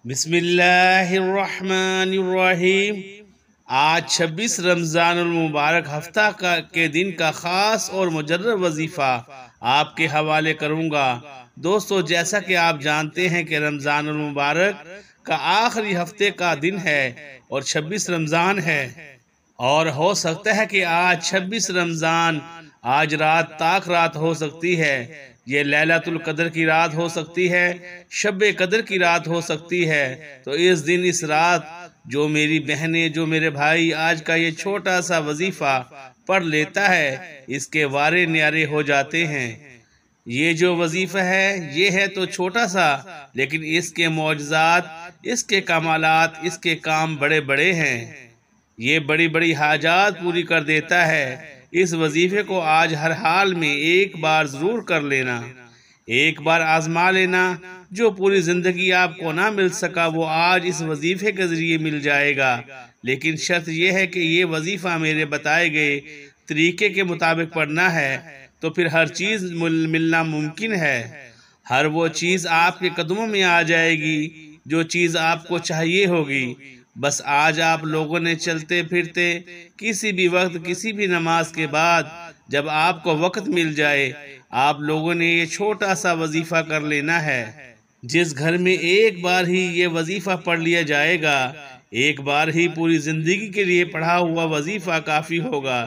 بسم اللہ الرحمن الرحیم۔ آج 26 رمضان المبارک ہفتہ کے دن کا خاص اور مجرب وظیفہ آپ کے حوالے کروں گا۔ دوستو، جیسا کہ آپ جانتے ہیں کہ رمضان المبارک کا آخری ہفتے کا دن ہے اور 26 رمضان ہے، اور ہو سکتا ہے کہ آج 26 رمضان آج رات تاک رات ہو سکتی ہے، یہ لیلۃ القدر کی رات ہو سکتی ہے، شب قدر کی رات ہو سکتی ہے۔ تو اس دن اس رات جو میری بہنیں، جو میرے بھائی آج کا یہ چھوٹا سا وظیفہ پڑھ لیتا ہے، اس کے وارے نیارے ہو جاتے ہیں۔ یہ جو وظیفہ ہے یہ ہے تو چھوٹا سا، لیکن اس کے معجزات، اس کے کمالات، اس کے کام بڑے بڑے ہیں۔ یہ بڑی بڑی حاجات پوری کر دیتا ہے۔ اس وظیفے کو آج ہر حال میں ایک بار ضرور کر لینا، ایک بار آزما لینا۔ جو پوری زندگی آپ کو نہ مل سکا وہ آج اس وظیفے کے ذریعے مل جائے گا، لیکن شرط یہ ہے کہ یہ وظیفہ میرے بتائے گئے طریقے کے مطابق پڑھنا ہے، تو پھر ہر چیز ملنا ممکن ہے۔ ہر وہ چیز آپ کے قدموں میں آ جائے گی جو چیز آپ کو چاہیے ہوگی۔ بس آج آپ لوگوں نے چلتے پھرتے کسی بھی وقت، کسی بھی نماز کے بعد جب آپ کو وقت مل جائے، آپ لوگوں نے یہ چھوٹا سا وظیفہ کر لینا ہے۔ جس گھر میں ایک بار ہی یہ وظیفہ پڑھ لیا جائے گا، ایک بار ہی پوری زندگی کے لیے پڑھا ہوا وظیفہ کافی ہوگا،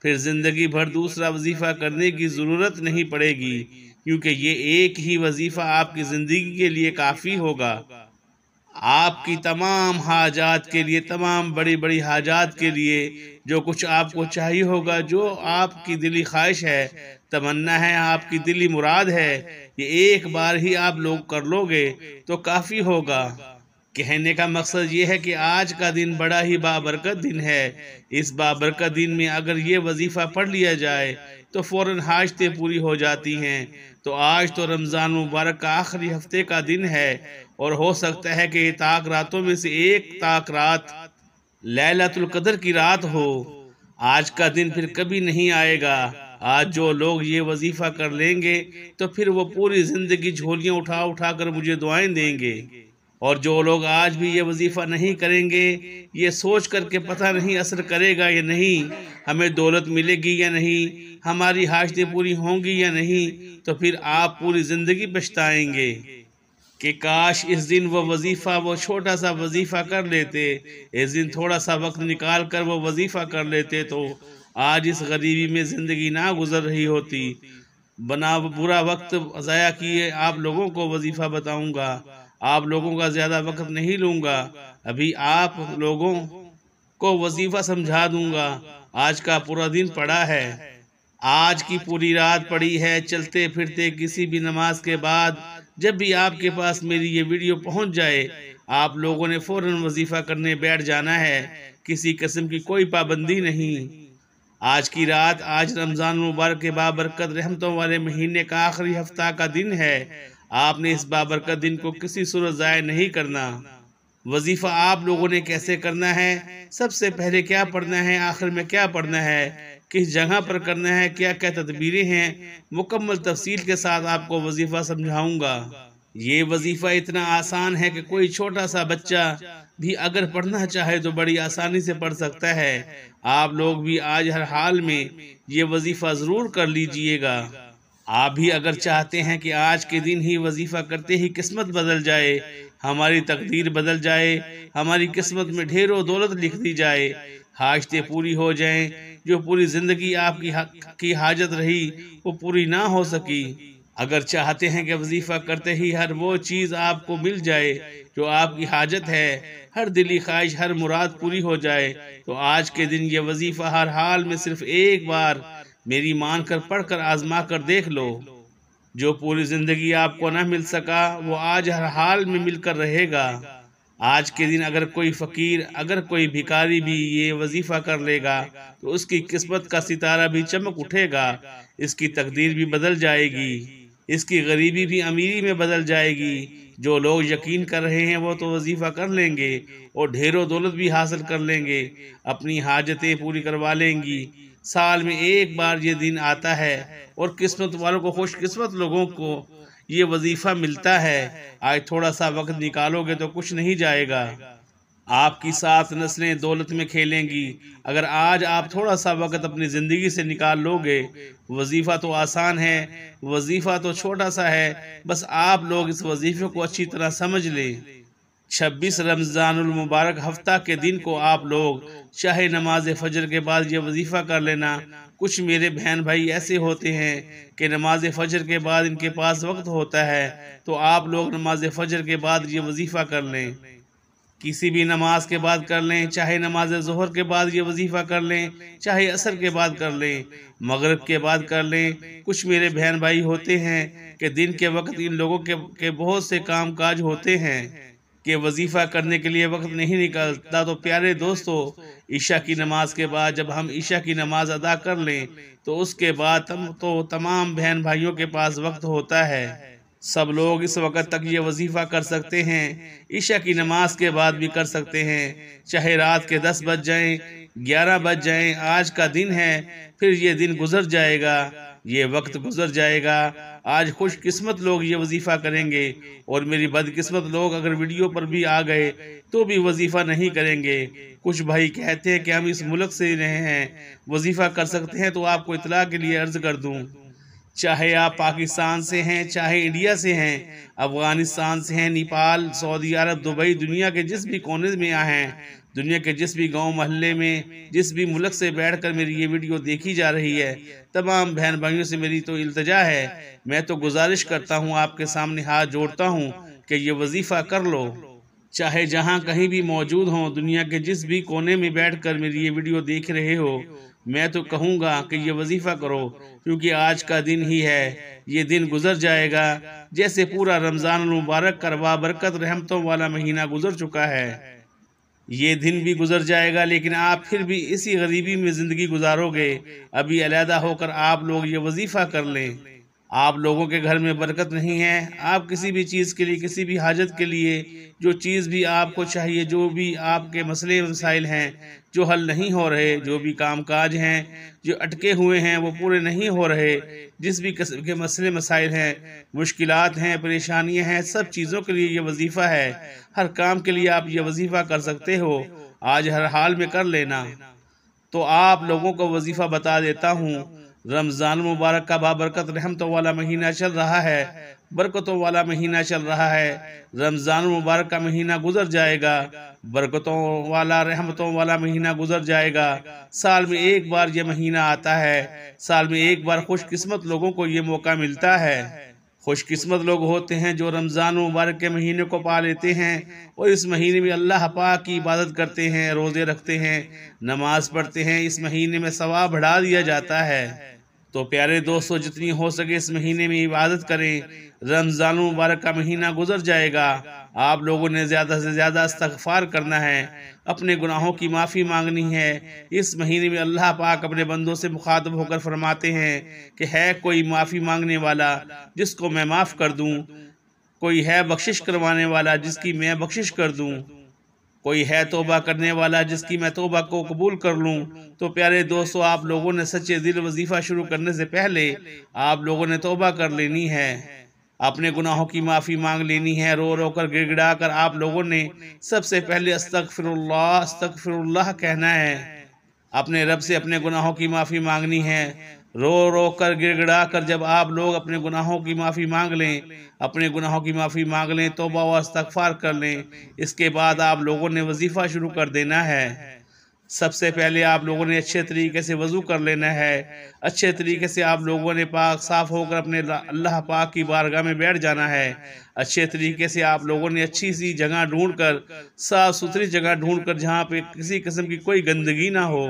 پھر زندگی بھر دوسرا وظیفہ کرنے کی ضرورت نہیں پڑے گی، کیونکہ یہ ایک ہی وظیفہ آپ کی زندگی کے لیے کافی ہوگا۔ آپ کی تمام حاجات کے لیے، تمام بڑی بڑی حاجات کے لیے، جو کچھ آپ کو چاہیے ہوگا، جو آپ کی دلی خواہش ہے، تمنا ہے، آپ کی دلی مراد ہے، یہ ایک بار ہی آپ لوگ کر لو گے تو کافی ہوگا۔ کہنے کا مقصد یہ ہے کہ آج کا دن بڑا ہی بابرکت دن ہے۔ اس بابرکت دن میں اگر یہ وظیفہ پڑھ لیا جائے تو فوراً حاجتیں پوری ہو جاتی ہیں۔ تو آج تو رمضان مبارک کا آخری ہفتے کا دن ہے، اور ہو سکتا ہے کہ تاک راتوں میں سے ایک تاک رات لیلۃ القدر کی رات ہو۔ آج کا دن پھر کبھی نہیں آئے گا۔ آج جو لوگ یہ وظیفہ کر لیں گے تو پھر وہ پوری زندگی جھولیاں اٹھا اٹھا کر مجھے دعائیں دیں گے، اور جو لوگ آج بھی یہ وظیفہ نہیں کریں گے، یہ سوچ کر کے پتہ نہیں اثر کرے گا یا نہیں، ہمیں دولت ملے گی یا نہیں، ہماری حاجتیں پوری ہوں گی یا نہیں، تو پھر آپ پوری زندگی پچھتائیں گے کہ کاش اس دن وہ وظیفہ، وہ چھوٹا سا وظیفہ کر لیتے، اس دن تھوڑا سا وقت نکال کر وہ وظیفہ کر لیتے تو آج اس غریبی میں زندگی نہ گزر رہی ہوتی۔ بنا برا وقت ضائع کیے آپ لوگوں کو وظیفہ بتاؤں گا، آپ لوگوں کا زیادہ وقت نہیں لوں گا، ابھی آپ لوگوں کو وظیفہ سمجھا دوں گا۔ آج کا پورا دن پڑا ہے، آج کی پوری رات پڑی ہے، چلتے پھرتے کسی بھی نماز کے بعد جب بھی آپ کے پاس میری یہ ویڈیو پہنچ جائے، آپ لوگوں نے فوراً وظیفہ کرنے بیٹھ جانا ہے، کسی قسم کی کوئی پابندی نہیں۔ آج کی رات، آج رمضان مبارک کے بابرکت رحمتوں والے مہینے کا آخری ہفتہ کا دن ہے۔ آپ نے اس بابرکت دن کو کسی صورت ضائع نہیں کرنا۔ وظیفہ آپ لوگوں نے کیسے کرنا ہے، سب سے پہلے کیا پڑھنا ہے، آخر میں کیا پڑھنا ہے، کس جگہ پر کرنا ہے، کیا کیا تدبیریں ہیں، مکمل تفصیل کے ساتھ آپ کو وظیفہ سمجھاؤں گا۔ یہ وظیفہ اتنا آسان ہے کہ کوئی چھوٹا سا بچہ بھی اگر پڑھنا چاہے تو بڑی آسانی سے پڑھ سکتا ہے۔ آپ لوگ بھی آج ہر حال میں یہ وظیفہ ضرور کر لیجئے گا۔ آپ بھی اگر چاہتے ہیں کہ آج کے دن ہی وظیفہ کرتے ہی قسمت بدل جائے، ہماری تقدیر بدل جائے، ہماری قسمت میں ڈھیر و دولت لکھ دی جائے، حاجتیں پوری ہو جائیں، جو پوری زندگی آپ کی حاجت رہی وہ پوری نہ ہو سکی، اگر چاہتے ہیں کہ وظیفہ کرتے ہی ہر وہ چیز آپ کو مل جائے جو آپ کی حاجت ہے، ہر دلی خواہش، ہر مراد پوری ہو جائے، تو آج کے دن یہ وظیفہ ہر حال میں صرف ایک بار میری مان کر پڑھ کر آزما کر دیکھ لو۔ جو پوری زندگی آپ کو نہ مل سکا وہ آج ہر حال میں مل کر رہے گا۔ آج کے دن اگر کوئی فقیر، اگر کوئی بھکاری بھی یہ وظیفہ کر لے گا تو اس کی قسمت کا ستارہ بھی چمک اٹھے گا، اس کی تقدیر بھی بدل جائے گی، اس کی غریبی بھی امیری میں بدل جائے گی۔ جو لوگ یقین کر رہے ہیں وہ تو وظیفہ کر لیں گے اور ڈھیر و دولت بھی حاصل کر لیں گے، اپنی حاجتیں پوری کروا لیں گی۔ سال میں ایک بار یہ دن آتا ہے، اور قسمت والوں کو، خوش قسمت لوگوں کو یہ وظیفہ ملتا ہے، آج تھوڑا سا وقت نکالو گے تو کچھ نہیں جائے گا، آپ کی 7 نسلیں دولت میں کھیلیں گی۔ اگر آج آپ تھوڑا سا وقت اپنی زندگی سے نکال لو گے، وظیفہ تو آسان ہے، وظیفہ تو چھوٹا سا ہے، بس آپ لوگ اس وظیفے کو اچھی طرح سمجھ لیں۔ 26 رمضان المبارک ہفتہ کے دن کو آپ لوگ چاہے نماز فجر کے بعد یہ وظیفہ کر لینا۔ کچھ میرے بہن بھائی ایسے ہوتے ہیں کہ نماز فجر کے بعد ان کے پاس وقت ہوتا ہے، تو آپ لوگ نماز فجر کے بعد یہ وظیفہ کر لیں، کسی بھی نماز کے بعد کر لیں، چاہے نماز ظہر کے بعد یہ وظیفہ کر لیں، چاہے عصر کے بعد کر لیں، مغرب کے بعد کر لیں۔ کچھ میرے بہن بھائی ہوتے ہیں کہ دن کے وقت ان لوگوں کے بہت سے کام کاج ہوتے ہیں کہ وظیفہ کرنے کے لیے وقت نہیں نکلتا۔ تو پیارے دوستو، عشاء کی نماز کے بعد جب ہم عشاء کی نماز ادا کر لیں تو اس کے بعد تو تمام بہن بھائیوں کے پاس وقت ہوتا ہے، سب لوگ اس وقت تک یہ وظیفہ کر سکتے ہیں، عشاء کی نماز کے بعد بھی کر سکتے ہیں، چاہے رات کے 10 بج جائیں، 11 بج جائیں، آج کا دن ہے، پھر یہ دن گزر جائے گا، یہ وقت گزر جائے گا۔ آج خوش قسمت لوگ یہ وظیفہ کریں گے، اور میری بدقسمت لوگ اگر ویڈیو پر بھی آ گئے تو بھی وظیفہ نہیں کریں گے۔ کچھ بھائی کہتے ہیں کہ ہم اس ملک سے رہے ہیں، وظیفہ کر سکتے ہیں، تو آپ کو اطلاع کے لیے عرض کر دوں، چاہے آپ پاکستان سے ہیں، چاہے انڈیا سے ہیں، افغانستان سے ہیں، نیپال، سعودی عرب، دبئی، دنیا کے جس بھی کونے میں ہیں، دنیا کے جس بھی گاؤں محلے میں، جس بھی ملک سے بیٹھ کر میری یہ ویڈیو دیکھی جا رہی ہے، تمام بہن بھائیوں سے میری تو التجا ہے، میں تو گزارش کرتا ہوں، آپ کے سامنے ہاتھ جوڑتا ہوں کہ یہ وظیفہ کر لو، چاہے جہاں کہیں بھی موجود ہوں، دنیا کے جس بھی کونے میں بیٹھ کر میری یہ ویڈیو دیکھ رہے ہو، میں تو کہوں گا کہ یہ وظیفہ کرو، کیونکہ آج کا دن ہی ہے، یہ دن گزر جائے گا، جیسے پورا رمضان المبارک کا بابرکت رحمتوں والا مہینہ گزر چکا ہے، یہ دن بھی گزر جائے گا، لیکن آپ پھر بھی اسی غریبی میں زندگی گزارو گے۔ ابھی علیحدہ ہو کر آپ لوگ یہ وظیفہ کر لیں، آپ لوگوں کے گھر میں برکت نہیں ہے، آپ کسی بھی چیز کے لیے، کسی بھی حاجت کے لیے، جو چیز بھی آپ کو چاہیے، جو بھی آپ کے مسئلے مسائل ہیں جو حل نہیں ہو رہے، جو بھی کام کاج ہیں جو اٹکے ہوئے ہیں وہ پورے نہیں ہو رہے، جس بھی قسم کے مسئلے مسائل ہیں، مشکلات ہیں، پریشانیاں ہیں، سب چیزوں کے لیے یہ وظیفہ ہے، ہر کام کے لیے آپ یہ وظیفہ کر سکتے ہو، آج ہر حال میں کر لینا۔ تو آپ لوگوں کو وظیفہ بتا دیتا ہوں، رمضان مبارک کا بابرکت رحمتوں والا مہینہ چل رہا ہے، برکتوں والا مہینہ چل رہا ہے، رمضان مبارک کا مہینہ گزر جائے گا، برکتوں والا رحمتوں والا مہینہ گزر جائے گا، سال میں ایک بار یہ مہینہ آتا ہے، سال میں ایک بار خوش قسمت لوگوں کو یہ موقع ملتا ہے، خوش قسمت لوگ ہوتے ہیں جو رمضان مبارک کے مہینے کو پا لیتے ہیں اور اس مہینے میں اللہ پاک کی عبادت کرتے ہیں، روزے رکھتے ہیں، نماز پڑھتے ہیں، اس مہینے میں ثواب بڑھا دیا جاتا ہے۔ تو پیارے دوستو، جتنی ہو سکے اس مہینے میں عبادت کریں، رمضان مبارک کا مہینہ گزر جائے گا، آپ لوگوں نے زیادہ سے زیادہ استغفار کرنا ہے، اپنے گناہوں کی معافی مانگنی ہے۔ اس مہینے میں اللہ پاک اپنے بندوں سے مخاطب ہو کر فرماتے ہیں کہ ہے کوئی معافی مانگنے والا جس کو میں معاف کر دوں، کوئی ہے بخشش کروانے والا جس کی میں بخشش کر دوں، کوئی ہے توبہ کرنے والا جس کی میں توبہ کو قبول کر لوں۔ تو پیارے دوستو، آپ لوگوں نے سچے دل وظیفہ شروع کرنے سے پہلے آپ لوگوں نے توبہ کر لینی ہے، اپنے گناہوں کی معافی مانگ لینی ہے، رو رو کر گڑ گڑا کر آپ لوگوں نے سب سے پہلے استغفر اللہ کہنا ہے، اپنے رب سے اپنے گناہوں کی معافی مانگنی ہے، رو رو کر گڑ گڑا کر جب آپ لوگ اپنے گناہوں کی معافی مانگ لیں، اپنے گناہوں کی معافی مانگ لیں، توبہ و استغفار کر لیں، اس کے بعد آپ لوگوں نے وظیفہ شروع کر دینا ہے۔ سب سے پہلے آپ لوگوں نے اچھے طریقے سے وضو کر لینا ہے، اچھے طریقے سے آپ لوگوں نے پاک صاف ہو کر اپنے اللہ پاک کی بارگاہ میں بیٹھ جانا ہے، اچھے طریقے سے آپ لوگوں نے اچھی سی جگہ ڈھونڈ کر، صاف ستھری جگہ ڈھونڈ کر، جہاں پہ کسی قسم کی کوئی گندگی نہ ہو،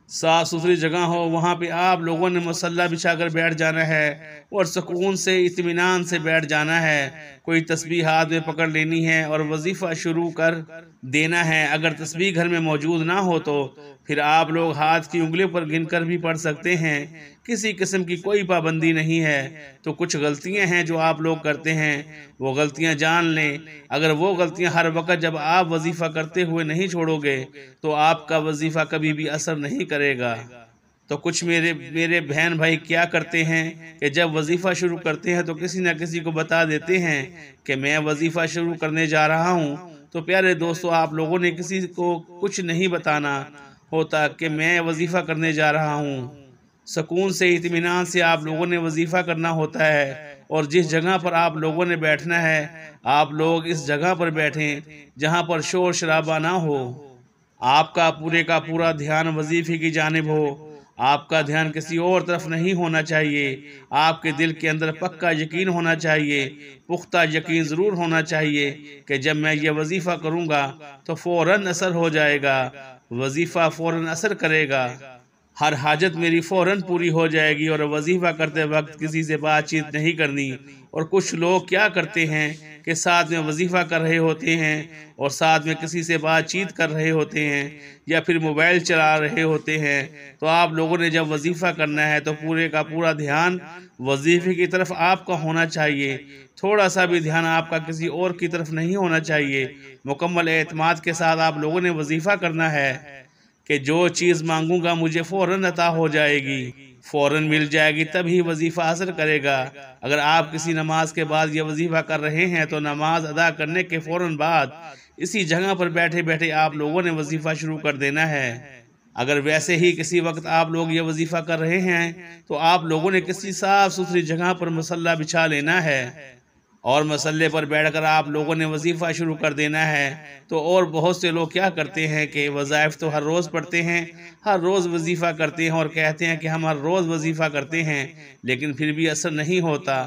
صاف ستھری جگہ ہو، وہاں پہ آپ لوگوں نے مصلی بچھا کر بیٹھ جانا ہے اور سکون سے اطمینان سے بیٹھ جانا ہے، کوئی تسبیح ہاتھ میں پکڑ لینی ہے اور وظیفہ شروع کر دینا ہے۔ اگر تسبیح گھر میں موجود نہ ہو تو پھر آپ لوگ ہاتھ کی انگلیوں پر گن کر بھی پڑھ سکتے ہیں، کسی قسم کی کوئی پابندی نہیں ہے۔ تو کچھ غلطیاں ہیں جو آپ لوگ کرتے ہیں، وہ غلطیاں جان لیں، اگر وہ غلطیاں ہر وقت جب آپ وظیفہ کرتے ہوئے نہیں چھوڑو گے تو آپ کا وظیفہ کبھی بھی اثر نہیں کرے گا۔ تو کچھ میرے بہن بھائی کیا کرتے ہیں کہ جب وظیفہ شروع کرتے ہیں تو کسی نہ کسی کو بتا دیتے ہیں کہ میں وظیفہ شروع کرنے جا رہا ہوں۔ تو پیارے دوستو، آپ لوگوں نے کسی کو کچھ نہیں بتانا ہوتا کہ میں وظیفہ کرنے جا رہا ہوں۔ سکون سے، اطمینان سے آپ لوگوں نے وظیفہ کرنا ہوتا ہے، اور جس جگہ پر آپ لوگوں نے بیٹھنا ہے آپ لوگ اس جگہ پر بیٹھیں جہاں پر شور شرابہ نہ ہو۔ آپ کا پورا دھیان وظیفے کی جانب ہو، آپ کا دھیان کسی اور طرف نہیں ہونا چاہیے۔ آپ کے دل کے اندر پکا یقین ہونا چاہیے، پختہ یقین ضرور ہونا چاہیے کہ جب میں یہ وظیفہ کروں گا تو فوراً اثر ہو جائے گا، وظیفہ فوراً اثر کرے گا، ہر حاجت میری فوراً پوری ہو جائے گی، اور وظیفہ کرتے وقت کسی سے بات چیت نہیں کرنی۔ اور کچھ لوگ کیا کرتے ہیں کہ ساتھ میں وظیفہ کر رہے ہوتے ہیں اور ساتھ میں کسی سے بات چیت کر رہے ہوتے ہیں یا پھر موبائل چلا رہے ہوتے ہیں۔ تو آپ لوگوں نے جب وظیفہ کرنا ہے تو پورا دھیان وظیفے کی طرف آپ کا ہونا چاہیے، تھوڑا سا بھی دھیان آپ کا کسی اور کی طرف نہیں ہونا چاہیے۔ مکمل اعتماد کے ساتھ آپ لوگوں نے وظیفہ کرنا ہے کہ جو چیز مانگوں گا مجھے فوراً عطا ہو جائے گی، فوراً مل جائے گی، تب ہی وظیفہ اثر کرے گا۔ اگر آپ کسی نماز کے بعد یہ وظیفہ کر رہے ہیں تو نماز ادا کرنے کے فوراً بعد اسی جگہ پر بیٹھے بیٹھے آپ لوگوں نے وظیفہ شروع کر دینا ہے۔ اگر ویسے ہی کسی وقت آپ لوگ یہ وظیفہ کر رہے ہیں تو آپ لوگوں نے کسی صاف ستھری جگہ پر مصلی بچھا لینا ہے اور مصلی پر بیٹھ کر آپ لوگوں نے وظیفہ شروع کر دینا ہے۔ تو اور بہت سے لوگ کیا کرتے ہیں کہ وظائف تو ہر روز پڑھتے ہیں، ہر روز وظیفہ کرتے ہیں اور کہتے ہیں کہ ہم ہر روز وظیفہ کرتے ہیں، لیکن پھر بھی اثر نہیں ہوتا۔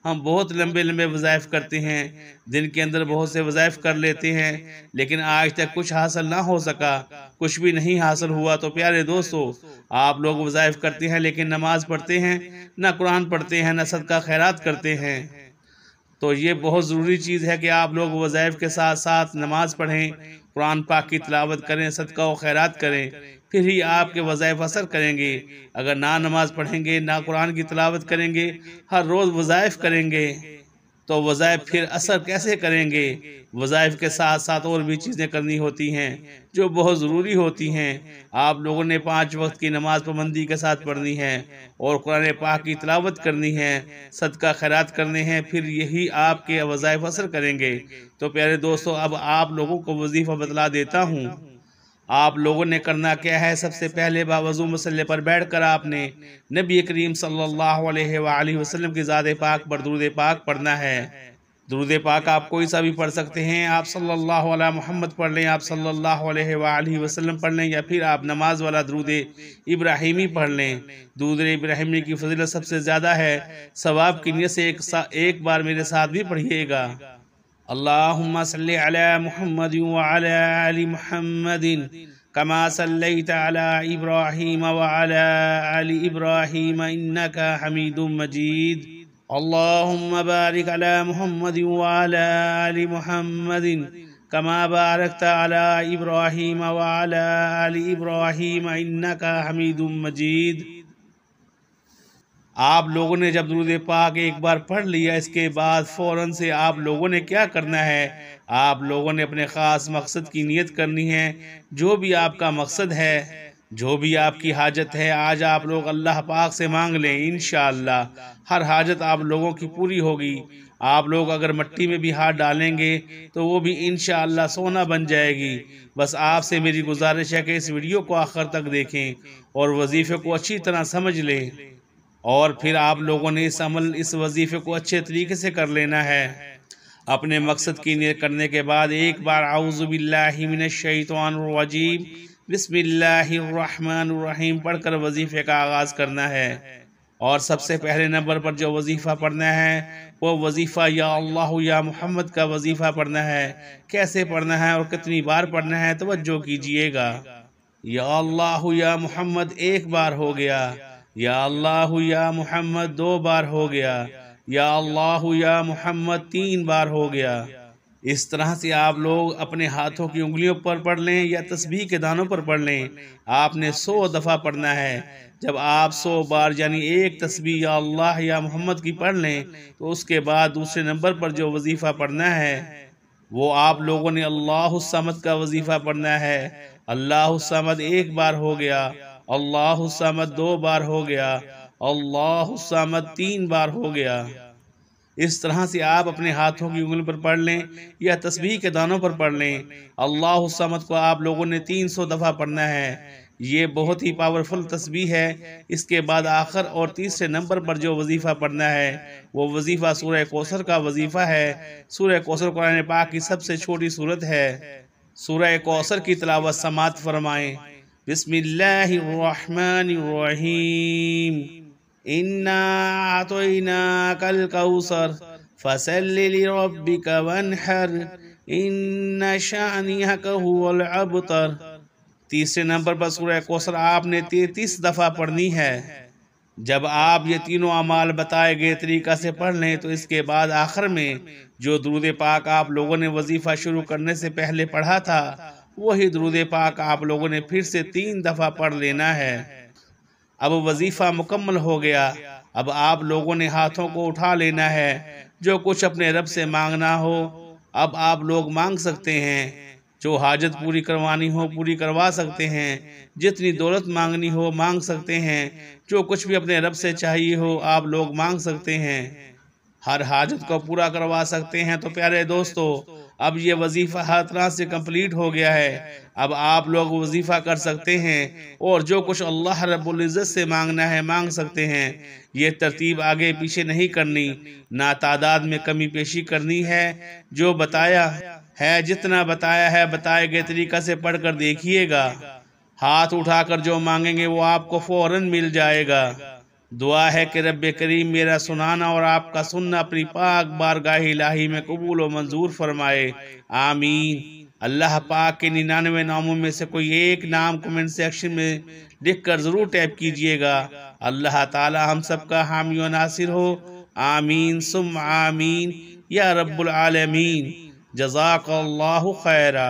ہم بہت لمبے وظائف کرتے ہیں، دن کے اندر بہت سے وظائف کر لیتے ہیں، لیکن آج تک کچھ حاصل نہ ہو سکا، کچھ بھی نہیں حاصل ہوا۔ تو پیارے دوستو، آپ لوگ وظائف کرتے ہیں لیکن نماز پڑھتے ہیں نہ، قرآن پڑھتے ہیں نہ، صدقہ خیرات کرتے ہیں۔ تو یہ بہت ضروری چیز ہے کہ آپ لوگ وظائف کے ساتھ ساتھ نماز پڑھیں، قرآن پاک کی تلاوت کریں، صدقہ و خیرات کریں، پھر ہی آپ کے وظائف اثر کریں گے۔ اگر نہ نماز پڑھیں گے، نہ قرآن کی تلاوت کریں گے، ہر روز وظائف کریں گے تو وظائف پھر اثر کیسے کریں گے؟ وظائف کے ساتھ ساتھ اور بھی چیزیں کرنی ہوتی ہیں جو بہت ضروری ہوتی ہیں۔ آپ لوگوں نے 5 وقت کی نماز پابندی کے ساتھ پڑھنی ہے اور قرآن پاک کی تلاوت کرنی ہے، صدقہ خیرات کرنے ہیں، پھر یہی آپ کے وظائف اثر کریں گے۔ تو پیارے دوستو، اب آپ لوگوں کو وظیفہ بتلا دیتا ہوں۔ آپ لوگوں نے کرنا کیا ہے؟ سب سے پہلے باوضو مصلی پر بیٹھ کر آپ نے نبی کریم صلی اللہ علیہ وآلہ وسلم کی ذات پاک پر درود پاک پڑھنا ہے۔ درود پاک آپ کوئی سا بھی پڑھ سکتے ہیں، آپ صلی اللہ علیہ محمد پڑھ لیں، آپ صلی اللہ علیہ وآلہ وسلم پڑھ لیں، یا پھر آپ نماز والا درود ابراہیمی پڑھ لیں۔ درود ابراہیمی کی فضیلت سب سے زیادہ ہے، ثواب کی نیت سے ایک بار میرے ساتھ بھی پڑھیے گا۔ اللہم صلی علی محمد وعلی آل محمد کما صلیت علی ابراہیم وعلی آل ابراہیم انکا حمید مجید۔ اللہم بارک علی محمد وعلی آل محمد کما بارکت علی ابراہیم وعلی آل ابراہیم انکا حمید مجید۔ آپ لوگوں نے جب درود پاک ایک بار پڑھ لیا، اس کے بعد فوراً سے آپ لوگوں نے کیا کرنا ہے؟ آپ لوگوں نے اپنے خاص مقصد کی نیت کرنی ہے۔ جو بھی آپ کا مقصد ہے، جو بھی آپ کی حاجت ہے، آج آپ لوگ اللہ پاک سے مانگ لیں، انشاءاللہ ہر حاجت آپ لوگوں کی پوری ہوگی۔ آپ لوگ اگر مٹی میں بھی ہاتھ ڈالیں گے تو وہ بھی انشاءاللہ سونا بن جائے گی۔ بس آپ سے میری گزارش ہے کہ اس ویڈیو کو آخر تک دیکھیں اور وظیفے کو اچھی طرح سمجھ لیں، اور پھر آپ لوگوں نے اس وظیفے کو اچھے طریقے سے کر لینا ہے۔ اپنے مقصد کی نیت کرنے کے بعد ایک بار اعوذ باللہ من الشیطان الرجیم بسم اللہ الرحمن الرحیم پڑھ کر وظیفے کا آغاز کرنا ہے۔ اور سب سے پہلے نمبر پر جو وظیفہ پڑھنا ہے وہ وظیفہ یا اللہ یا محمد کا وظیفہ پڑھنا ہے۔ کیسے پڑھنا ہے اور کتنی بار پڑھنا ہے؟ توجہ کیجئے گا۔ یا اللہ یا محمد 1 بار ہو گیا، یا اللہ یا محمد 2 بار ہو گیا، یا اللہ یا محمد 3 بار ہو گیا۔ اس طرح سے آپ لوگ اپنے ہاتھوں کی انگلیوں پر پڑھ لیں یا تسبیح کے دانوں پر پڑھ لیں۔ آپ نے 100 دفعہ پڑھنا ہے۔ جب آپ 100 بار یعنی ایک تسبیح یا اللہ یا محمد کی پڑھ لیں تو اس کے بعد دوسرے نمبر پر جو وظیفہ پڑھنا ہے وہ آپ لوگوں نے اللہ الصمد کا وظیفہ پڑھنا ہے۔ اللہ الصمد 1 بار ہو گیا، اللہ الصمد 2 بار ہو گیا، اللہ الصمد 3 بار ہو گیا۔ اس طرح سے آپ اپنے ہاتھوں کی انگلی پر پڑھ لیں یا تسبیح کے دانوں پر پڑھ لیں۔ اللہ الصمد کو آپ لوگوں نے 300 دفعہ پڑھنا ہے۔ یہ بہت ہی پاورفل تسبیح ہے۔ اس کے بعد آخر اور تیسرے نمبر پر جو وظیفہ پڑھنا ہے وہ وظیفہ سورہ کوثر کا وظیفہ ہے۔ سورہ کوثر قرآن پاک کی سب سے چھوٹی سورت ہے۔ سورہ کوثر کی تلاوت سماعت فرمائیں۔ بسم اللہ الرحمن الرحیم، اِنَّا أَعْطَيْنَاكَ الْكَوْثَرَ فَصَلِّ لِرَبِّكَ وَانْحَرْ إِنَّ شَانِئَكَ هُوَ الْأَبْتَرُ۔ تیسرے نمبر پر سورہ کوثر آپ نے 33 دفعہ پڑھنی ہے۔ جب آپ یہ تینوں اعمال بتائے گئے طریقہ سے پڑھ لیں تو اس کے بعد آخر میں جو درود پاک آپ لوگوں نے وظیفہ شروع کرنے سے پہلے پڑھا تھا وہی درود پاک آپ لوگوں نے پھر سے 3 دفعہ پڑھ لینا ہے۔ اب وظیفہ مکمل ہو گیا۔ اب آپ لوگوں نے ہاتھوں کو اٹھا لینا ہے۔ جو کچھ اپنے رب سے مانگنا ہو اب آپ لوگ مانگ سکتے ہیں۔ جو حاجت پوری کروانی ہو پوری کروا سکتے ہیں۔ جتنی دولت مانگنی ہو مانگ سکتے ہیں۔ جو کچھ بھی اپنے رب سے چاہیے ہو آپ لوگ مانگ سکتے ہیں۔ ہر حاجت کو پورا کروا سکتے ہیں۔ تو پیارے دوستو اب یہ وظیفہ ہر طرح سے کمپلیٹ ہو گیا ہے۔ اب آپ لوگ وظیفہ کر سکتے ہیں اور جو کچھ اللہ رب العزت سے مانگنا ہے مانگ سکتے ہیں۔ یہ ترتیب آگے پیچھے نہیں کرنی، نہ تعداد میں کمی بیشی کرنی ہے۔ جو بتایا ہے جتنا بتایا ہے بتائے گئے طریقہ سے پڑھ کر دیکھیے گا۔ ہاتھ اٹھا کر جو مانگیں گے وہ آپ کو فوراً مل جائے گا۔ دعا ہے کہ رب کریم میرا سنانا اور آپ کا سننا اپنی پاک بارگاہ الہی میں قبول و منظور فرمائے، آمین۔ اللہ پاک کے 99 ناموں میں سے کوئی ایک نام کمنٹ سیکشن میں لکھ کر ضرور ٹیپ کیجئے گا۔ اللہ تعالی ہم سب کا حامی و ناصر ہو، آمین ثم آمین یا رب العالمین۔ جزاک اللہ خیرہ۔